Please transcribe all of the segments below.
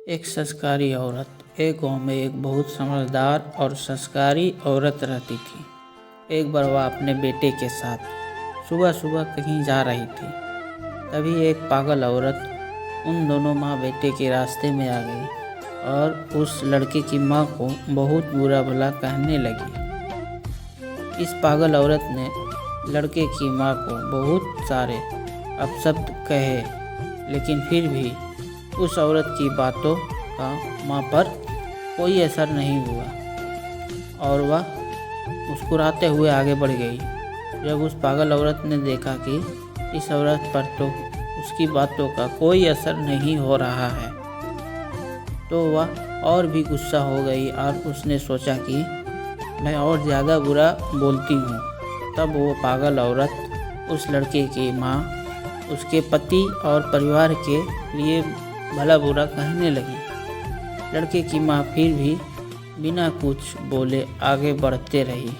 एक संस्कारी औरत। एक गांव में एक बहुत समझदार और संस्कारी औरत रहती थी। एक बार वह अपने बेटे के साथ सुबह सुबह कहीं जा रही थी। तभी एक पागल औरत उन दोनों माँ बेटे के रास्ते में आ गई और उस लड़के की माँ को बहुत बुरा भला कहने लगी। इस पागल औरत ने लड़के की माँ को बहुत सारे अपशब्द कहे, लेकिन फिर भी उस औरत की बातों का माँ पर कोई असर नहीं हुआ और वह मुस्कुराते हुए आगे बढ़ गई। जब उस पागल औरत ने देखा कि इस औरत पर तो उसकी बातों का कोई असर नहीं हो रहा है, तो वह और भी गुस्सा हो गई और उसने सोचा कि मैं और ज़्यादा बुरा बोलती हूँ। तब वो पागल औरत उस लड़के की माँ, उसके पति और परिवार के लिए भला बुरा कहने लगी। लड़के की माँ फिर भी बिना कुछ बोले आगे बढ़ते रही।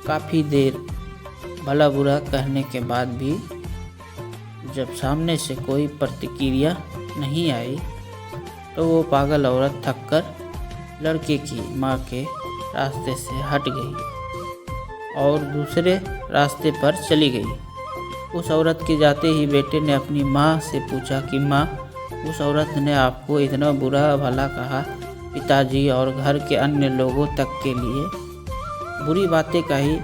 काफ़ी देर भला बुरा कहने के बाद भी जब सामने से कोई प्रतिक्रिया नहीं आई, तो वो पागल औरत थककर लड़के की माँ के रास्ते से हट गई और दूसरे रास्ते पर चली गई। उस औरत के जाते ही बेटे ने अपनी माँ से पूछा कि माँ, उस औरत ने आपको इतना बुरा भला कहा, पिताजी और घर के अन्य लोगों तक के लिए बुरी बातें कही,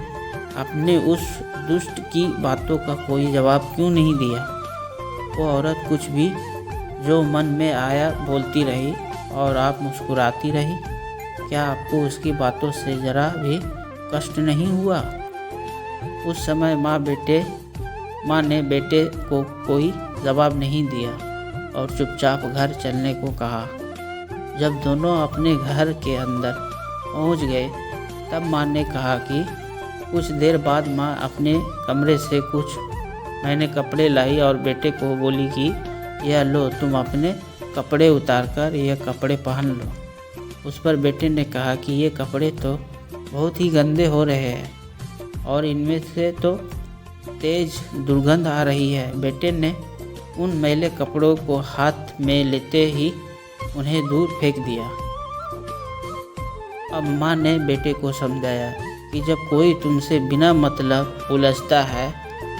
आपने उस दुष्ट की बातों का कोई जवाब क्यों नहीं दिया? वो औरत कुछ भी जो मन में आया बोलती रही और आप मुस्कुराती रही। क्या आपको उसकी बातों से ज़रा भी कष्ट नहीं हुआ? उस समय माँ ने बेटे को कोई जवाब नहीं दिया और चुपचाप घर चलने को कहा। जब दोनों अपने घर के अंदर पहुंच गए, तब माँ ने कहा कि कुछ देर बाद माँ अपने कमरे से कुछ मैंने कपड़े लाई और बेटे को बोली कि यह लो, तुम अपने कपड़े उतारकर यह कपड़े पहन लो। उस पर बेटे ने कहा कि ये कपड़े तो बहुत ही गंदे हो रहे हैं और इनमें से तो तेज दुर्गंध आ रही है। बेटे ने उन मैले कपड़ों को हाथ में लेते ही उन्हें दूर फेंक दिया। अब माँ ने बेटे को समझाया कि जब कोई तुमसे बिना मतलब उलझता है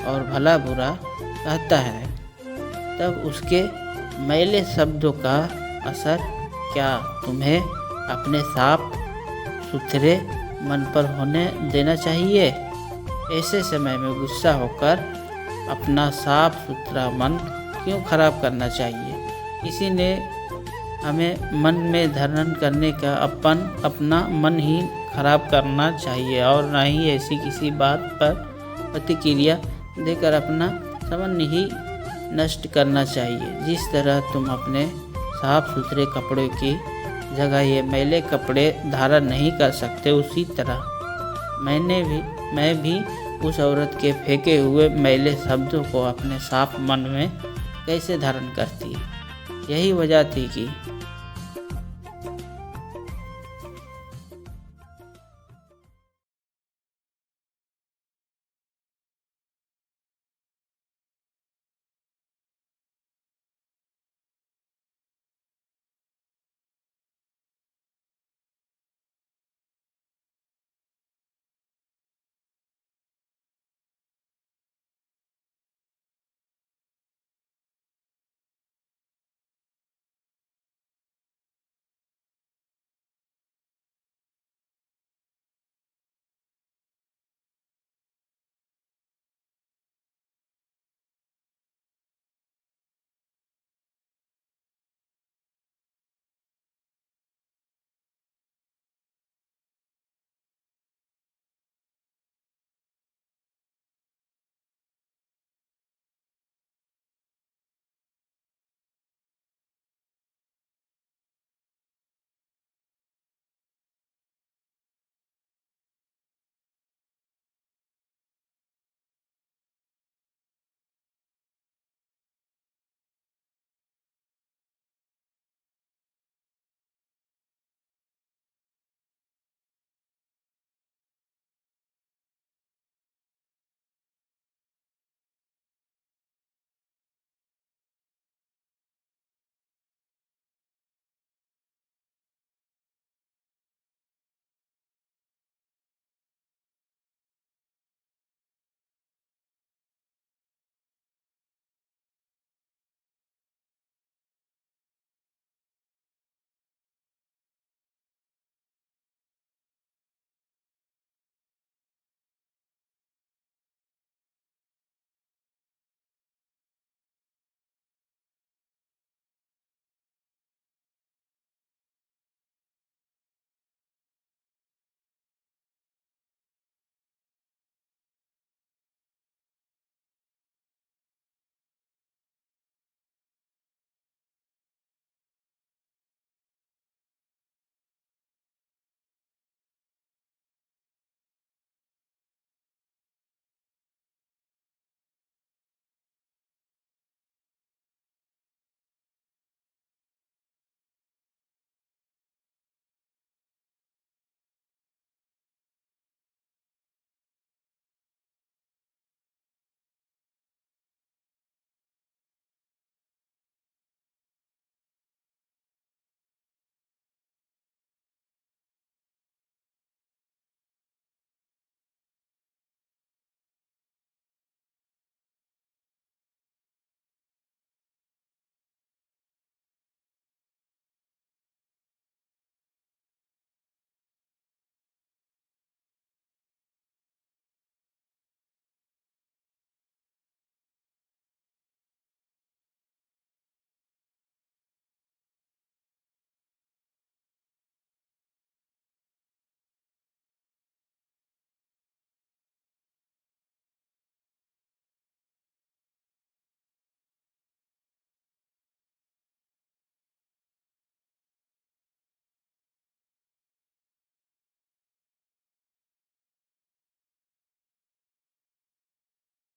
और भला बुरा कहता है, तब उसके मैले शब्दों का असर क्या तुम्हें अपने साफ सुथरे मन पर होने देना चाहिए? ऐसे समय में गुस्सा होकर अपना साफ सुथरा मन क्यों खराब करना चाहिए? किसी ने हमें मन में धारण करने का अपना मन ही खराब करना चाहिए और ना ही ऐसी किसी बात पर प्रतिक्रिया देकर अपना संबंध ही नष्ट करना चाहिए। जिस तरह तुम अपने साफ सुथरे कपड़ों की जगह ये मैले कपड़े धारण नहीं कर सकते, उसी तरह मैं भी उस औरत के फेंके हुए मैले शब्दों को अपने साफ मन में कैसे धारण करती। यही वजह थी कि